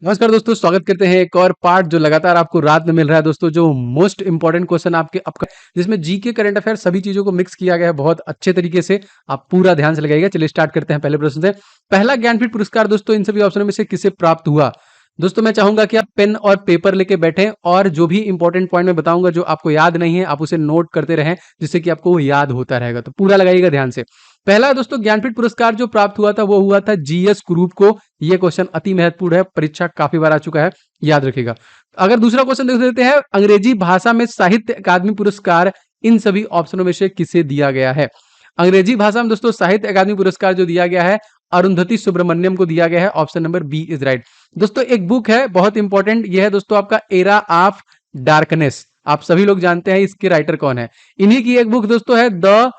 नमस्कार दोस्तों, स्वागत करते हैं एक और पार्ट जो लगातार आपको रात में मिल रहा है दोस्तों, जो मोस्ट इंपॉर्टेंट क्वेश्चन आपके आपका जिसमें जीके करंट अफेयर सभी चीजों को मिक्स किया गया है बहुत अच्छे तरीके से। आप पूरा ध्यान से लगाइएगा। चलिए स्टार्ट करते हैं पहले प्रश्न से। पहला ज्ञानपीठ पुरस्कार दोस्तों इन सभी ऑप्शनों में से किसे प्राप्त हुआ? दोस्तों मैं चाहूंगा कि आप पेन और पेपर लेके बैठें और जो भी इंपॉर्टेंट पॉइंट मैं बताऊंगा जो आपको याद नहीं है आप उसे नोट करते रहें, जिससे कि आपको वो याद होता रहेगा। तो पूरा लगाइएगा ध्यान से। पहला दोस्तों ज्ञानपीठ पुरस्कार जो प्राप्त हुआ था वो हुआ था जीएस ग्रुप को। ये क्वेश्चन अति महत्वपूर्ण है, परीक्षा काफी बार आ चुका है, याद रखिएगा। अगर दूसरा क्वेश्चन देख लेते हैं, अंग्रेजी भाषा में साहित्य अकादमी पुरस्कार इन सभी ऑप्शनों में से किसे दिया गया है? अंग्रेजी भाषा में दोस्तों साहित्य अकादमी पुरस्कार जो दिया गया है अरुंधति सुब्रमण्यम को दिया गया है। Option number B is right. दोस्तों एक बुक है बहुत इंपॉर्टेंट, ये है दोस्तों आपका एरा ऑफ डार्कनेस। आप सभी लोग जानते हैं इसके राइटर कौन है। इन्हीं की एक बुक दोस्तों है द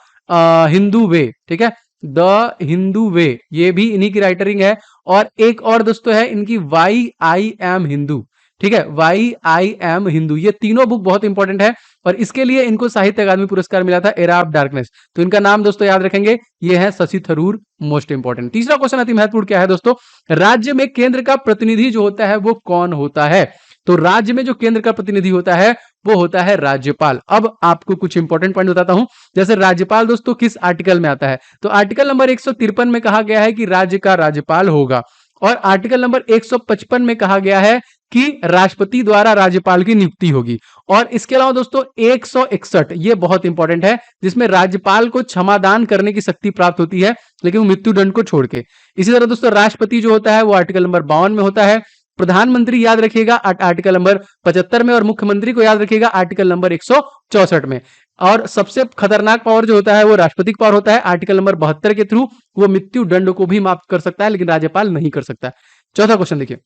हिंदू वे। ठीक है, द हिंदू वे, ये भी इन्हीं की राइटरिंग है। और एक और दोस्तों है इनकी वाई आई एम हिंदू। ठीक है, वाई आई एम हिंदू, ये तीनों बुक बहुत इंपॉर्टेंट है और इसके लिए इनको साहित्य अकादमी पुरस्कार मिला था, एरा ऑफ डार्कनेस। तो इनका नाम दोस्तों याद रखेंगे, ये है शशि थरूर, मोस्ट इंपॉर्टेंट। तीसरा क्वेश्चन अति महत्वपूर्ण क्या है दोस्तों, राज्य में केंद्र का प्रतिनिधि जो होता है वो कौन होता है? तो राज्य में जो केंद्र का प्रतिनिधि होता है वो होता है राज्यपाल। अब आपको कुछ इंपॉर्टेंट पॉइंट बताता हूं। जैसे राज्यपाल दोस्तों किस आर्टिकल में आता है? तो आर्टिकल नंबर 153 में कहा गया है कि राज्य का राज्यपाल होगा। और आर्टिकल नंबर 155 में कहा गया है कि राष्ट्रपति द्वारा राज्यपाल की नियुक्ति होगी। और इसके अलावा दोस्तों 161, ये बहुत इंपॉर्टेंट है, जिसमें राज्यपाल को क्षमादान करने की शक्ति प्राप्त होती है, लेकिन वो मृत्युदंड को छोड़ के। इसी तरह दोस्तों राष्ट्रपति जो होता है वो आर्टिकल नंबर 52 में होता है। प्रधानमंत्री याद रखिएगा आर्टिकल नंबर 75 में, और मुख्यमंत्री को याद रखिएगा आर्टिकल नंबर 164 में। और सबसे खतरनाक पावर जो होता है वो राष्ट्रपति का पावर होता है, आर्टिकल नंबर 72 के थ्रू वो मृत्यु दंड को भी माफ कर सकता है, लेकिन राज्यपाल नहीं कर सकता। चौथा क्वेश्चन देखिए,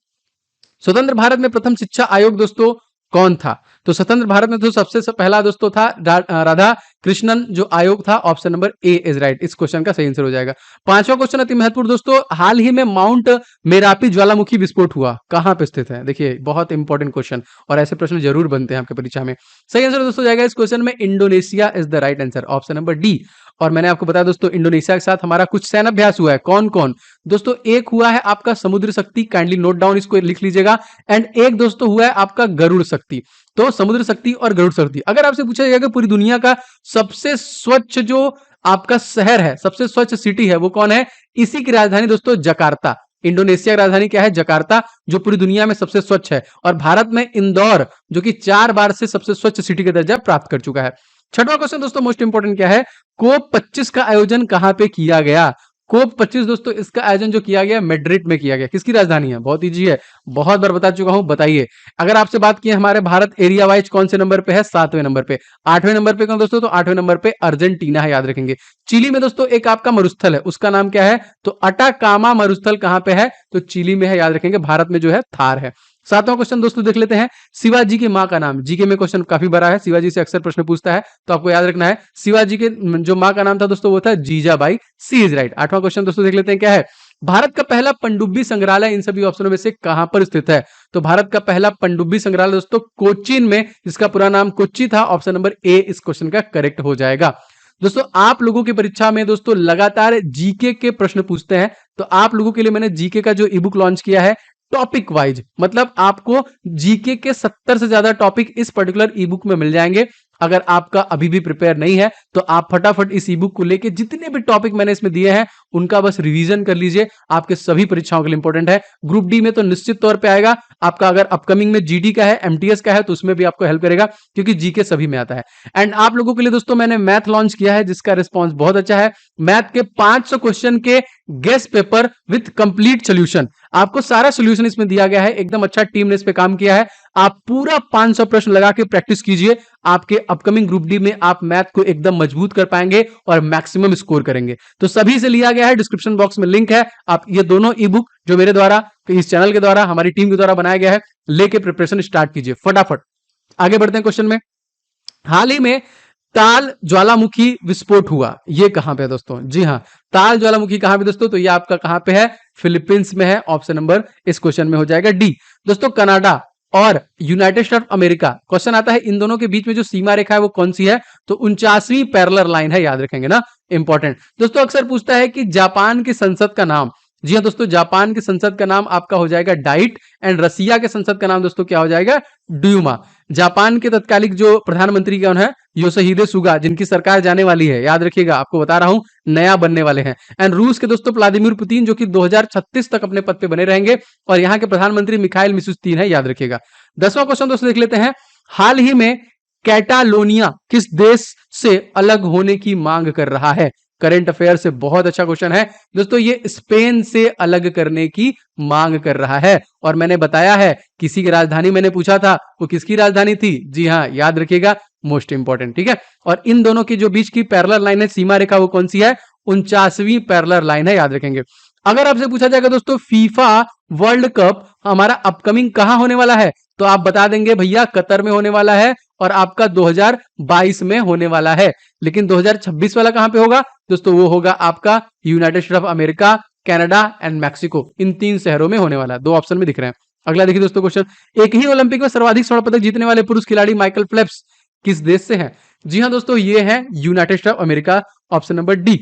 स्वतंत्र भारत में प्रथम शिक्षा आयोग दोस्तों कौन था? तो स्वतंत्र भारत में तो सबसे पहला दोस्तों था राधा कृष्णन जो आयोग था। Option number A is right, इस क्वेश्चन का सही आंसर हो जाएगा। पांचवा क्वेश्चन अति महत्वपूर्ण दोस्तों, हाल ही में माउंट मेरापी ज्वालामुखी विस्फोट हुआ, कहां पे स्थित है? देखिए बहुत इंपॉर्टेंट क्वेश्चन और ऐसे प्रश्न जरूर बनते हैं आपके परीक्षा में। सही आंसर दोस्तों जाएगा इस क्वेश्चन में Indonesia is the right answer, option number D. और मैंने आपको बताया दोस्तों इंडोनेशिया के साथ हमारा कुछ सैन्य अभ्यास हुआ है। कौन कौन? दोस्तों एक हुआ है आपका समुद्र शक्ति, काइंडली नोट डाउन, इसको लिख लीजिएगा। एंड एक दोस्तों हुआ है आपका गरुड़ शक्ति। तो समुद्र शक्ति और गरुड़ शक्ति। अगर आपसे पूछा जाएगा पूरी दुनिया का सबसे स्वच्छ जो आपका शहर है, सबसे स्वच्छ सिटी है, वो कौन है? इसी की राजधानी दोस्तों जकार्ता। इंडोनेशिया की राजधानी क्या है? जकार्ता, जो पूरी दुनिया में सबसे स्वच्छ है। और भारत में इंदौर जो कि 4 बार से सबसे स्वच्छ सिटी का दर्जा प्राप्त कर चुका है। छठवां क्वेश्चन दोस्तों मोस्ट इंपोर्टेंट क्या है, कोप 25 का आयोजन कहां पे किया गया? कोप 25 दोस्तों इसका आयोजन जो किया गया मैड्रिड में किया गया। किसकी राजधानी है? बहुत इजी है, बहुत बार बता चुका हूं, बताइए। अगर आपसे बात की हमारे भारत एरिया वाइज कौन से नंबर पे है? 7वें नंबर पे। 8वें नंबर पे कौन दोस्तों? तो 8वें नंबर पे अर्जेंटीना है, याद रखेंगे। चिली में दोस्तों एक आपका मरुस्थल है, उसका नाम क्या है? तो अटाकामा मरुस्थल कहां पे है? तो चिली में है, याद रखेंगे। भारत में जो है थार है। सातवां क्वेश्चन दोस्तों देख लेते हैं, शिवाजी की मां का नाम। जीके में क्वेश्चन काफी बड़ा है, शिवाजी से अक्सर प्रश्न पूछता है, तो आपको याद रखना है शिवाजी के जो मां का नाम था दोस्तों वो था जीजाबाई। सी इज राइट। आठवां क्वेश्चन दोस्तों देख लेते हैं क्या है, भारत का पहला पनडुब्बी संग्रहालय इन सभी ऑप्शनों में से कहां पर स्थित है? तो भारत का पहला पनडुब्बी संग्रहालय दोस्तों कोचीन में, जिसका पूरा नाम कोच्चि था। ऑप्शन नंबर ए इस क्वेश्चन का करेक्ट हो जाएगा। दोस्तों आप लोगों की परीक्षा में दोस्तों लगातार जीके के प्रश्न पूछते हैं, तो आप लोगों के लिए मैंने जीके का जो ई बुक लॉन्च किया है टॉपिक वाइज, मतलब आपको जीके के 70 से ज्यादा टॉपिक इस पर्टिकुलर ई बुक में मिल जाएंगे। अगर आपका अभी भी प्रिपेयर नहीं है तो आप फटाफट इस ई बुक को लेके जितने भी टॉपिक मैंने इसमें दिए हैं उनका बस रिवीजन कर लीजिए, आपके सभी परीक्षाओं के लिए इंपॉर्टेंट है। ग्रुप डी में तो निश्चित तौर पे आएगा आपका, अगर अपकमिंग में जीडी का है, एमटीएस का है, तो उसमें भी आपको हेल्प करेगा, क्योंकि जीके सभी में आता है। एंड आप लोगों के लिए दोस्तों मैंने मैथ लॉन्च किया है, जिसका रिस्पॉन्स बहुत अच्छा है। मैथ के 500 क्वेश्चन के guess paper with complete solution, आपको सारा सोल्यूशन इसमें दिया गया है। एकदम अच्छा टीम ने इस पे काम किया है। आप पूरा 500 प्रश्न लगा के प्रैक्टिस कीजिए, आपके अपकमिंग ग्रुप डी में आप मैथ को एकदम मजबूत कर पाएंगे और मैक्सिमम स्कोर करेंगे। तो सभी से लिया गया है, डिस्क्रिप्शन बॉक्स में लिंक है। आप ये दोनों ई बुक जो मेरे द्वारा, इस चैनल के द्वारा, हमारी टीम के द्वारा बनाया गया है, लेके प्रिपरेशन स्टार्ट कीजिए फटाफट। आगे बढ़ते हैं क्वेश्चन में। हाल ही में ताल ज्वालामुखी विस्फोट हुआ, ये कहां पे है दोस्तों? जी हां, ताल ज्वालामुखी कहां पे दोस्तों? तो ये आपका कहां पे है? फिलीपींस में है। ऑप्शन नंबर इस क्वेश्चन में हो जाएगा डी। दोस्तों कनाडा और United State of America, question आता है इन दोनों के बीच में जो सीमा रेखा है वो कौन सी है? तो 49वीं पैरेलल लाइन है, याद रखेंगे ना, इंपॉर्टेंट। दोस्तों अक्सर पूछता है कि जापान की संसद का नाम, जी हाँ दोस्तों, जापान की संसद का नाम आपका हो जाएगा डाइट एंड रसिया के संसद का नाम दोस्तों क्या हो जाएगा, ड्यूमा। जापान के तत्कालिक जो प्रधानमंत्री कौन है, योशिहिदे सुगा, जिनकी सरकार जाने वाली है, याद रखिएगा, आपको बता रहा हूं नया बनने वाले हैं। एंड रूस के दोस्तों व्लादिमीर पुतिन, जो कि 2036 तक अपने पद पे बने रहेंगे। और यहाँ के प्रधानमंत्री मिखाइल मिशुस्तीन है, याद रखिएगा। 10वां क्वेश्चन दोस्तों देख लेते हैं। हाल ही में कैटालोनिया किस देश से अलग होने की मांग कर रहा है? करंट अफेयर से बहुत अच्छा क्वेश्चन है दोस्तों। ये स्पेन से अलग करने की मांग कर रहा है। और मैंने बताया है किसी की राजधानी मैंने पूछा था, वो किसकी राजधानी थी? जी हाँ, याद रखिएगा, मोस्ट इंपॉर्टेंट, ठीक है। और इन दोनों की जो बीच की पैरेलल लाइन है, सीमा रेखा, वो कौन सी है? 49वीं पैरेलल लाइन है, याद रखेंगे। अगर आपसे पूछा जाएगा दोस्तों फीफा वर्ल्ड कप हमारा अपकमिंग कहां होने वाला है, तो आप बता देंगे भैया कतर में होने वाला है और आपका 2022 में होने वाला है। लेकिन 2026 वाला कहां पे होगा दोस्तों? वो होगा आपका United State of America, Canada and Mexico, इन 3 शहरों में होने वाला है। 2 ऑप्शन में दिख रहे हैं। अगला देखिए दोस्तों क्वेश्चन, एक ही ओलंपिक में सर्वाधिक स्वर्ण पदक जीतने वाले पुरुष खिलाड़ी माइकल फेल्प्स किस देश से हैं? जी हां दोस्तों, ये है United State of America, option number D.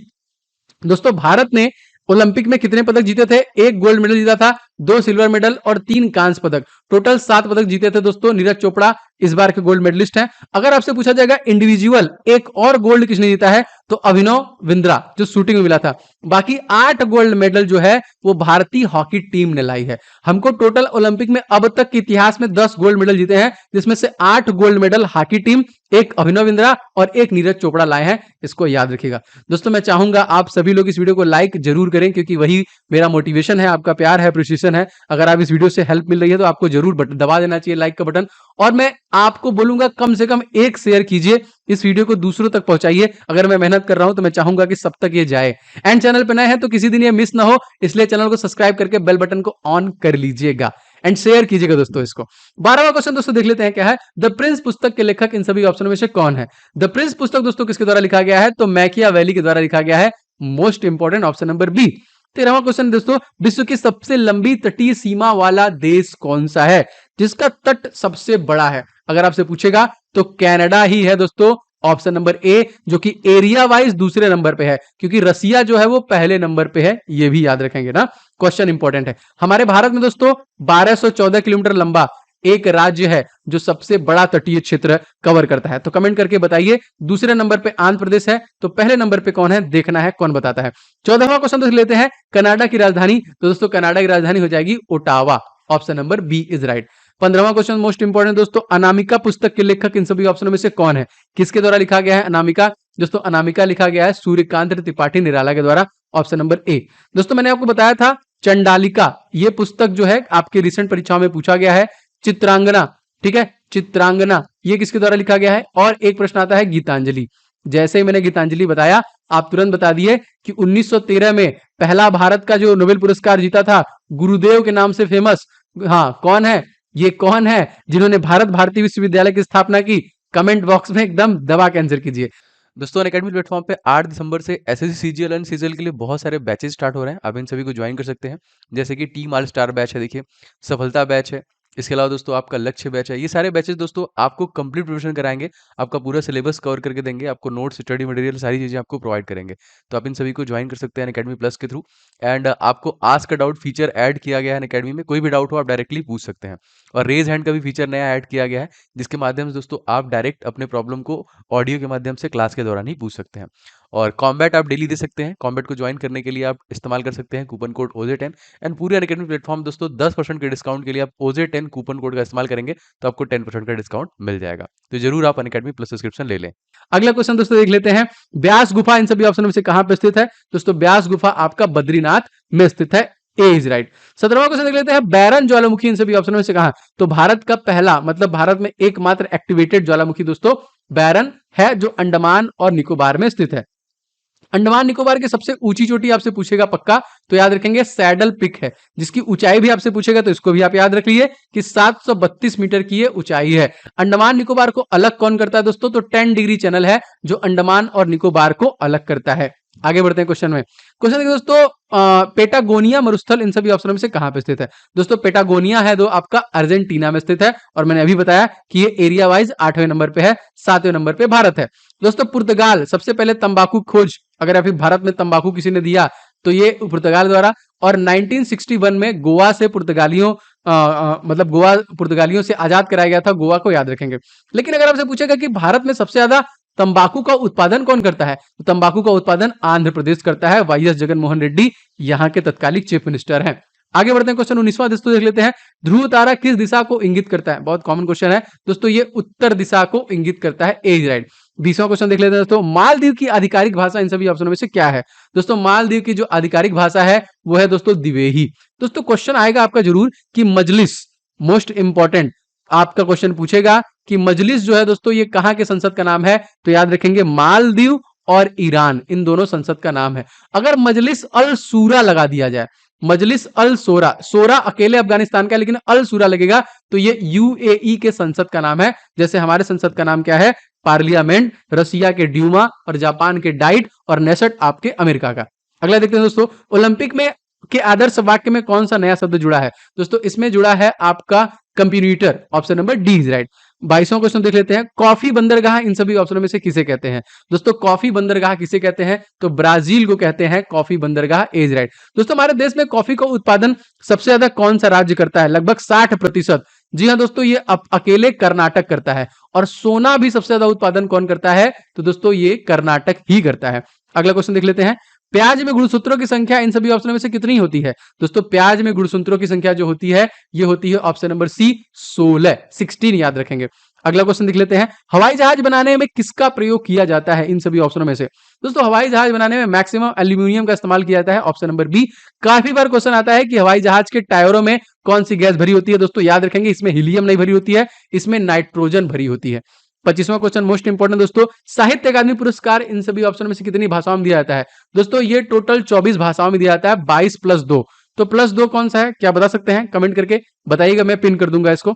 दोस्तों भारत ने ओलंपिक में कितने पदक जीते थे? 1 गोल्ड मेडल जीता था, 2 सिल्वर मेडल और 3 कांस्य पदक, टोटल 7 पदक जीते थे दोस्तों। नीरज चोपड़ा इस बार के गोल्ड मेडलिस्ट हैं। अगर आपसे पूछा जाएगा इंडिविजुअल एक और गोल्ड किसने जीता है, तो अभिनव बिंद्रा, जो शूटिंग में मिला था। बाकी 8 गोल्ड मेडल जो है वो भारतीय हॉकी टीम ने लाई है। हमको टोटल ओलंपिक में अब तक के इतिहास में 10 गोल्ड मेडल जीते हैं, जिसमें से 8 गोल्ड मेडल हॉकी टीम, एक अभिनव बिंद्रा और एक नीरज चोपड़ा लाए हैं। इसको याद रखिएगा दोस्तों। मैं चाहूंगा आप सभी लोग इस वीडियो को लाइक जरूर करें, क्योंकि वही मेरा मोटिवेशन है, आपका प्यार है, अप्रिशिएशन है। अगर आप इस वीडियो से हेल्प मिल रही है तो आपको जरूर बटन दबा देना चाहिए, लाइक का बटन। और मैं आपको बोलूंगा कम से कम एक शेयर कीजिए, इस वीडियो को दूसरों तक पहुंचाइए। अगर मैं मेहनत कर रहा हूं तो मैं चाहूंगा कि सब तक ये जाए। एंड चैनल पर नए हैं तो किसी दिन ये मिस ना हो, इसलिए चैनल को सब्सक्राइब करके बेल बटन को ऑन कर लीजिएगा एंड शेयर कीजिएगा दोस्तों इसको। 12वां क्वेश्चन दोस्तों देख लेते हैं क्या है। द प्रिंस पुस्तक के लेखक इन सभी ऑप्शनों में से कौन है? द प्रिंस पुस्तक दोस्तों किसके द्वारा लिखा गया है? तो मैकियावेली के द्वारा लिखा गया है, most important, option number B. 13वां क्वेश्चन दोस्तों, विश्व की सबसे लंबी तटीय सीमा वाला देश कौन सा है, जिसका तट सबसे बड़ा है? अगर आपसे पूछेगा तो कनाडा ही है दोस्तों, ऑप्शन नंबर ए, जो कि एरिया वाइज दूसरे नंबर पे है, क्योंकि रसिया जो है वो पहले नंबर पे है। ये भी याद रखेंगे ना, क्वेश्चन इंपॉर्टेंट है। हमारे भारत में दोस्तों 1214 किलोमीटर लंबा एक राज्य है जो सबसे बड़ा तटीय क्षेत्र कवर करता है। तो कमेंट करके बताइए, दूसरे नंबर पे आंध्र प्रदेश है, तो पहले नंबर पे कौन है, देखना है कौन बताता है। 14वां क्वेश्चन देख लेते हैं, कनाडा की राजधानी। तो दोस्तों कनाडा की राजधानी हो जाएगी Ottawa, option number B is right. 15वां क्वेश्चन मोस्ट इंपॉर्टेंट दोस्तों, अनामिका पुस्तक के लेखक इन सभी ऑप्शनों में से कौन है? किसके द्वारा लिखा गया है अनामिका? दोस्तों अनामिका लिखा गया है सूर्यकांत त्रिपाठी निराला के द्वारा, ऑप्शन नंबर ए। दोस्तों मैंने आपको बताया था चंडालिका, ये पुस्तक जो है आपके रिसेंट परीक्षाओं में पूछा गया है। चित्रांगना, ठीक है, चित्रांगना ये किसके द्वारा लिखा गया है? और एक प्रश्न आता है गीतांजलि। जैसे ही मैंने गीतांजलि बताया आप तुरंत बता दिए कि 1913 में पहला भारत का जो नोबेल पुरस्कार जीता था गुरुदेव के नाम से फेमस, हाँ कौन है? ये कौन है जिन्होंने भारत भारती विश्वविद्यालय की स्थापना की? कमेंट बॉक्स में एकदम दबा के आंसर कीजिए। दोस्तों अनअकैडमी प्लेटफॉर्म पे 8 दिसंबर से एसएससी सीजीएल एंड सीजीएल के लिए बहुत सारे बैचेस स्टार्ट हो रहे हैं। आप इन सभी को ज्वाइन कर सकते हैं, जैसे कि टीम ऑल स्टार बैच है, देखिए सफलता बैच है, इसके अलावा दोस्तों आपका लक्ष्य बैच है। ये सारे बैचेस दोस्तों आपको कंप्लीट प्रिपरेशन कराएंगे, आपका पूरा सिलेबस कवर करके देंगे, आपको नोट्स, स्टडी मटेरियल, सारी चीज़ें आपको प्रोवाइड करेंगे। तो आप इन सभी को ज्वाइन कर सकते हैं अनअकैडमी प्लस के थ्रू। एंड आपको ask a doubt feature add किया गया है अनअकैडमी में, कोई भी डाउट हो आप डायरेक्टली पूछ सकते हैं। और रेज हैंड का भी फीचर नया ऐड किया गया है, जिसके माध्यम से दोस्तों आप डायरेक्ट अपने प्रॉब्लम को ऑडियो के माध्यम से क्लास के दौरान ही पूछ सकते हैं। और कॉम्बैट आप डेली दे सकते हैं। कॉम्बैट को ज्वाइन करने के लिए आप इस्तेमाल कर सकते हैं कूपन कोड OJ10। एंड पूरे अनअकैडमी प्लेटफॉर्म दोस्तों 10% के डिस्काउंट के लिए आप OJ10 कूपन कोड का इस्तेमाल करेंगे तो आपको 10% का डिस्काउंट मिल जाएगा। तो जरूर आप अनअकैडमी प्लस सब्सक्रिप्शन ले लें। अगला क्वेश्चन दोस्तों देख लेते हैं, ब्यास गुफा इन सभी ऑप्शन में से कहां पर स्थित है? दोस्तों ब्यास गुफा आपका बद्रीनाथ में स्थित है, ए इज राइट। 17वां क्वेश्चन देख लेते हैं, बैरन ज्वालामुखी इन सभी ऑप्शनों में से कहां? तो भारत का पहला, मतलब भारत में एकमात्र एक्टिवेटेड ज्वालामुखी दोस्तों बैरन है, जो अंडमान और निकोबार में स्थित है। अंडमान निकोबार की सबसे ऊंची चोटी आपसे पूछेगा पक्का, तो याद रखेंगे सैडल पिक है। जिसकी ऊंचाई भी आपसे पूछेगा तो इसको भी आप याद रख लीजिए कि 732 मीटर की ये ऊंचाई है। अंडमान निकोबार को अलग कौन करता है दोस्तों? तो 10 डिग्री चैनल है जो अंडमान और निकोबार को अलग करता है। आगे बढ़ते हैं क्वेश्चन में। क्वेश्चन देखिए दोस्तों, पेटागोनिया मरुस्थल इन सभी ऑप्शनों में से कहां पे स्थित है? दोस्तों पेटागोनिया है जो आपका अर्जेंटीना में स्थित है, और मैंने अभी बताया कि ये एरिया वाइज 8वें नंबर पे है, 7वें नंबर पे भारत है। दोस्तों पुर्तगाल सबसे पहले तंबाकू खोज, अगर अभी भारत में तंबाकू किसी ने दिया तो ये पुर्तगाल द्वारा। और 1961 में गोवा से पुर्तगालियों मतलब गोवा पुर्तगालियों से आजाद कराया गया था, गोवा को याद रखेंगे। लेकिन अगर आपसे पूछेगा कि भारत में सबसे ज्यादा तंबाकू का उत्पादन कौन करता है, तो तंबाकू का उत्पादन आंध्र प्रदेश करता है। वाई एस जगनमोहन रेड्डी यहाँ के तत्कालिक चीफ मिनिस्टर हैं। आगे बढ़ते हैं, क्वेश्चन 19वां दोस्तों देख लेते हैं। ध्रुव तारा किस दिशा को इंगित करता है? बहुत कॉमन क्वेश्चन है दोस्तों, ये उत्तर दिशा को इंगित करता है, ए इज राइट। 20वां क्वेश्चन देख लेते हैं दोस्तों। मालदीव की आधिकारिक भाषा इन सभी ऑप्शनों में से क्या है? दोस्तों मालदीव की जो आधिकारिक भाषा है वो है दोस्तों दिवेही। दोस्तों क्वेश्चन आएगा आपका जरूर कि मजलिस, मोस्ट इंपॉर्टेंट आपका क्वेश्चन पूछेगा कि मजलिस जो है दोस्तों ये कहां के संसद का नाम है, तो याद रखेंगे मालदीव और ईरान, इन दोनों संसद का नाम है। अगर मजलिस अल सूरा लगा दिया जाए, मजलिस अल सोरा, सोरा अकेले अफगानिस्तान का है लेकिन अल सूरा लगेगा तो ये यूएई के संसद का नाम है। जैसे हमारे संसद का नाम क्या है? पार्लियामेंट, रसिया के ड्यूमा और जापान के डाइट और नेसेट आपके अमेरिका का। अगला देखते हैं दोस्तों, ओलंपिक में के आदर्श वाक्य में कौन सा नया शब्द जुड़ा है? दोस्तों इसमें जुड़ा है आपका computer, option number D is right. 22वां क्वेश्चन देख लेते हैं। कॉफी बंदरगाह इन सभी ऑप्शनों में से किसे कहते हैं? दोस्तों कॉफी बंदरगाह किसे कहते हैं? तो ब्राजील को कहते हैं कॉफी बंदरगाह, एज राइट। दोस्तों हमारे देश में कॉफी का उत्पादन सबसे ज्यादा कौन सा राज्य करता है? लगभग 60%। जी हाँ दोस्तों, ये अकेले कर्नाटक करता है। और सोना भी सबसे ज्यादा उत्पादन कौन करता है? तो दोस्तों ये कर्नाटक ही करता है। अगला क्वेश्चन देख लेते हैं। प्याज में गुणसूत्रों की संख्या इन सभी ऑप्शनों में से कितनी होती है? दोस्तों प्याज में गुणसूत्रों की संख्या जो होती है ये होती है ऑप्शन नंबर सी 16 याद रखेंगे। अगला क्वेश्चन देख लेते हैं। हवाई जहाज बनाने में किसका प्रयोग किया जाता है इन सभी ऑप्शनों में से? दोस्तों हवाई जहाज बनाने में मैक्सिमम एल्यूमिनियम का इस्तेमाल किया जाता है, ऑप्शन नंबर बी। काफी बार क्वेश्चन आता है कि हवाई जहाज के टायरों में कौन सी गैस भरी होती है? दोस्तों याद रखेंगे इसमें हीलियम नहीं भरी होती है, इसमें नाइट्रोजन भरी होती है। 25वां क्वेश्चन मोस्ट इंपोर्टेंट दोस्तों, साहित्य अकादमी पुरस्कार इन सभी ऑप्शन में से कितनी भाषाओं में दिया जाता है? दोस्तों ये टोटल 24 भाषाओं में दिया जाता है, 22 + 2। तो +2 कौन सा है, क्या बता सकते हैं? कमेंट करके बताइएगा, मैं पिन कर दूंगा इसको।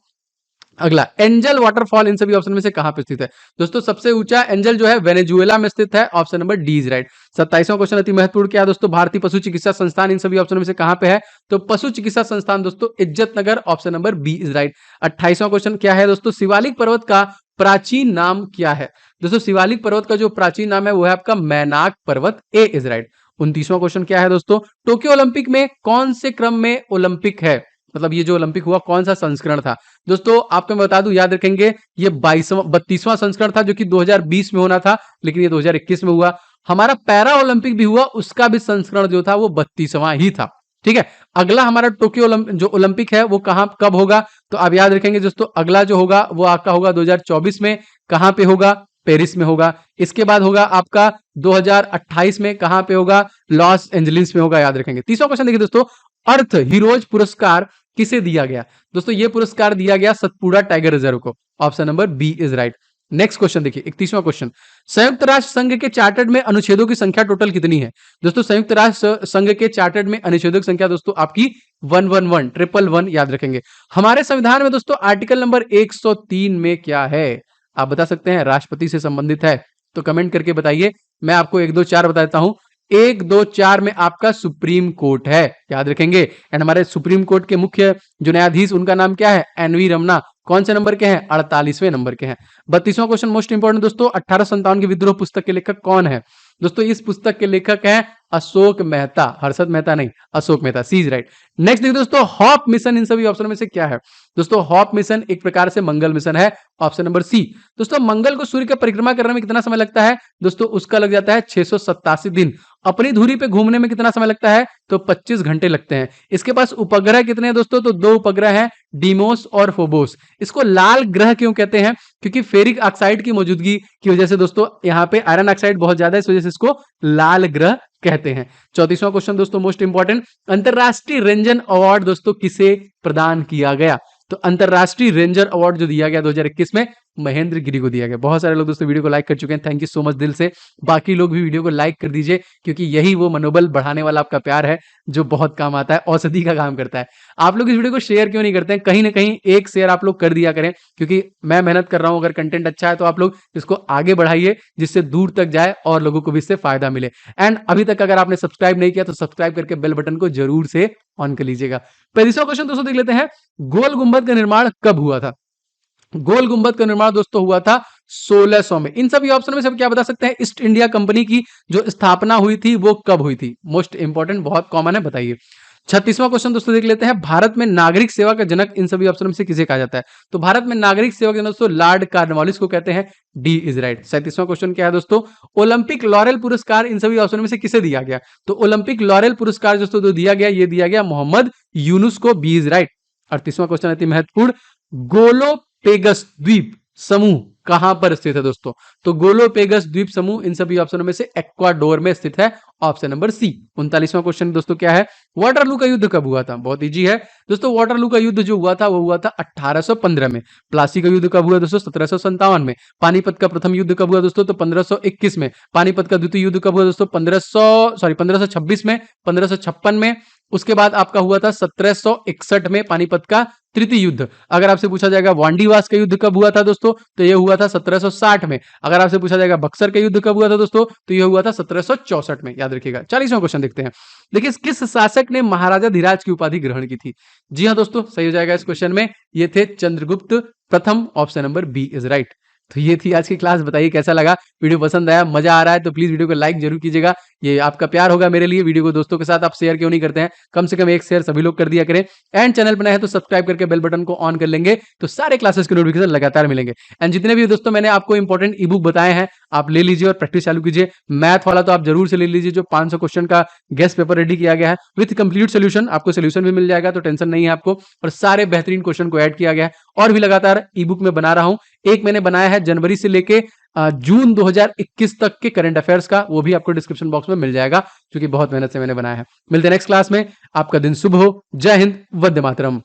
अगला, एंजल वाटरफॉल इन सभी ऑप्शन में से कहां पे स्थित है? दोस्तों सबसे ऊंचा एंजल जो है वेनेजुएला में स्थित है, option number D is right. 27वां क्वेश्चन अति महत्वपूर्ण क्या है दोस्तों? भारतीय पशु चिकित्सा संस्थान इन सभी ऑप्शन में से कहां पे है? तो पशु चिकित्सा संस्थान दोस्तों Izzatnagar, option number B is right. 28वां क्वेश्चन क्या है दोस्तों? शिवालिक पर्वत का प्राचीन नाम क्या है? दोस्तों शिवालिक पर्वत का जो प्राचीन नाम है वो है आपका मैनाक पर्वत, ए इज राइट। 29वां क्वेश्चन क्या है दोस्तों? टोक्यो ओलंपिक में कौन से क्रम में ओलंपिक है? मतलब ये जो ओलंपिक हुआ कौन सा संस्करण था? दोस्तों आपको मैं बता दूं, याद रखेंगे ये 32वां संस्करण था जो कि 2020 में होना था, लेकिन ये 2021 में हुआ। हमारा पैरा ओलंपिक भी हुआ, उसका भी संस्करण जो था वो 32वां ही था। ठीक है, अगला हमारा टोक्यो जो ओलंपिक है वो कहां कब होगा? तो आप याद रखेंगे दोस्तों, अगला जो होगा वो आपका होगा 2024 में। कहां पे होगा? पेरिस में होगा। इसके बाद होगा आपका 2028 में, कहां पे होगा? लॉस एंजलिस में होगा, याद रखेंगे। 30वां क्वेश्चन देखिए दोस्तों, अर्थ हीरोज पुरस्कार किसे दिया गया? दोस्तों ये पुरस्कार दिया गया सतपुड़ा टाइगर रिजर्व को, option number B is right. Next question देखिए, 31वां क्वेश्चन, संयुक्त राष्ट्र संघ के चार्टर्ड में अनुच्छेदों की संख्या टोटल कितनी है? दोस्तों संयुक्त राष्ट्र संघ के चार्टर्ड में अनुच्छेदों की संख्या दोस्तों आपकी 111 याद रखेंगे। हमारे संविधान में दोस्तों आर्टिकल नंबर 103 में क्या है? आप बता सकते हैं, राष्ट्रपति से संबंधित है, तो कमेंट करके बताइए। मैं आपको 1 2 4 बता देता हूं। 1 2 4 में आपका सुप्रीम कोर्ट है, याद रखेंगे। एंड हमारे सुप्रीम कोर्ट के मुख्य जो न्यायाधीश उनका नाम क्या है? एनवी रमना। कौन से नंबर के हैं? 48वें नंबर के हैं। 32वां क्वेश्चन मोस्ट इंपोर्टेंट दोस्तों, 1857 की विद्रोह पुस्तक के लेखक कौन है? दोस्तों इस पुस्तक के लेखक हैं अशोक मेहता, हर्षद मेहता नहीं, अशोक मेहता, सी इज राइट। नेक्स्ट देखिए दोस्तों, हॉप मिशन इन सभी ऑप्शन में से क्या है? दोस्तों हॉप मिशन एक प्रकार से मंगल मिशन है, ऑप्शन नंबर सी। दोस्तों मंगल को सूर्य की परिक्रमा करने में कितना समय लगता है? दोस्तों उसका लग जाता है 687 दिन। अपनी धुरी पे घूमने में कितना समय लगता है? तो 25 घंटे लगते हैं। इसके पास उपग्रह कितने हैं दोस्तों? तो 2 उपग्रह हैं, डीमोस और फोबोस। इसको लाल ग्रह क्यों कहते हैं? क्योंकि फेरिक ऑक्साइड की मौजूदगी की वजह से दोस्तों यहाँ पे आयरन ऑक्साइड बहुत ज्यादा है, इस वजह से इसको लाल ग्रह कहते हैं। 34वां क्वेश्चन दोस्तों मोस्ट इंपॉर्टेंट, अंतरराष्ट्रीय रेंजर अवार्ड दोस्तों किसे प्रदान किया गया? तो अंतरराष्ट्रीय रेंजर अवार्ड जो दिया गया 2021 में महेंद्र गिरी को दिया गया। बहुत सारे लोग दोस्तों वीडियो को लाइक कर चुके हैं, थैंक यू सो मच दिल से। बाकी लोग भी वीडियो को लाइक कर दीजिए, क्योंकि यही वो मनोबल बढ़ाने वाला आपका प्यार है जो बहुत काम आता है, औषधि का काम करता है। आप लोग इस वीडियो को शेयर क्यों नहीं करते हैं? कहीं ना कहीं एक शेयर आप लोग कर दिया करें, क्योंकि मैं मेहनत कर रहा हूं। अगर कंटेंट अच्छा है तो आप लोग इसको आगे बढ़ाइए, जिससे दूर तक जाए और लोगों को भी इससे फायदा मिले। एंड अभी तक अगर आपने सब्सक्राइब नहीं किया तो सब्सक्राइब करके बेल बटन को जरूर से ऑन कर लीजिएगा। 35वां क्वेश्चन दोस्तों देख लेते हैं, गोल गुंबद का निर्माण कब हुआ था? गोल गुंबद का निर्माण दोस्तों हुआ था 1600 में। इन सभी ऑप्शन में से क्या बता सकते हैं? ईस्ट इंडिया कंपनी की जो स्थापना हुई थी वो कब हुई थी? मोस्ट इंपॉर्टेंट, बहुत कॉमन है, बताइए। 36वां क्वेश्चन दोस्तों देख लेते हैं, भारत में नागरिक सेवा का जनक इन सभी ऑप्शन में से किसे कहा जाता है? तो भारत में नागरिक सेवा का जनक दोस्तों लॉर्ड कॉर्नवालिस को कहते हैं। D is right. 37वां क्वेश्चन क्या है दोस्तों, ओलंपिक लॉरेल पुरस्कार इन सभी ऑप्शन में से किसे दिया गया? तो ओलंपिक लॉरेल पुरस्कार दोस्तों जो दिया गया, ये दिया गया मोहम्मद यूनुस को। B is right. 38वां क्वेश्चन अति महत्वपूर्ण, गोलोपेगस द्वीप समूह कहां पर स्थित है दोस्तों? तो गोलोपेगस द्वीप समूह इन सभी ऑप्शनों में से एक्वाडोर में स्थित है। Option number C. 39वां क्वेश्चन दोस्तों क्या है, वाटरलू का युद्ध कब हुआ था? बहुत इजी है दोस्तों, वाटरलू का युद्ध जो हुआ था वो हुआ था 1815 में। प्लासी का युद्ध कब हुआ दोस्तों? 1757 में। पानीपत का प्रथम युद्ध कब हुआ दोस्तों? तो 1521 में। पानीपत का द्वितीय युद्ध कब हुआ दोस्तों? 1526 में, 1556 में। उसके बाद आपका हुआ था 1761 में पानीपत का तृतीय युद्ध। अगर आपसे पूछा जाएगा वांडीवास का युद्ध कब हुआ था दोस्तों, तो यह हुआ था 1760 में। अगर आपसे पूछा जाएगा बक्सर का युद्ध कब हुआ था दोस्तों, तो यह हुआ था 1764 में। याद रखिएगा। 40वां क्वेश्चन देखते हैं, देखिए किस शासक ने महाराजा धीराज की उपाधि ग्रहण की थी? जी हाँ दोस्तों, सही हो जाएगा इस क्वेश्चन में, ये थे चंद्रगुप्त प्रथम। Option number B is right. तो ये थी आज की क्लास। बताइए कैसा लगा, वीडियो पसंद आया, मजा आ रहा है तो प्लीज वीडियो को लाइक जरूर कीजिएगा। ये आपका प्यार होगा मेरे लिए। वीडियो को दोस्तों के साथ आप शेयर क्यों नहीं करते हैं? कम से कम एक शेयर सभी लोग कर दिया करें। एंड चैनल बनाए तो सब्सक्राइब करके बेल बटन को ऑन कर लेंगे तो सारे क्लासेस के नोटिफिकेशन लगातार मिलेंगे। एंड जितने भी दोस्तों मैंने आपको इंपॉर्टेंट ई बुक बताए हैं आप ले लीजिए और प्रैक्टिस चालू कीजिए। मैथ वाला तो आप जरूर से ले लीजिए, जो 500 क्वेश्चन का गेस्ट पेपर रेडी किया गया है विथ कंप्लीट सोल्यूशन। आपको सोल्यूशन भी मिल जाएगा तो टेंशन नहीं है आपको, और सारे बेहतरीन क्वेश्चन को ऐड किया गया है। और भी लगातार ई बुक में बना रहा हूं। एक मैंने बनाया है जनवरी से लेके जून 2021 तक के करंट अफेयर्स का, वो भी आपको डिस्क्रिप्शन बॉक्स में मिल जाएगा, क्योंकि बहुत मेहनत से मैंने बनाया है। मिलते हैं नेक्स्ट क्लास में। आपका दिन शुभ हो। जय हिंद, वंदे मातरम।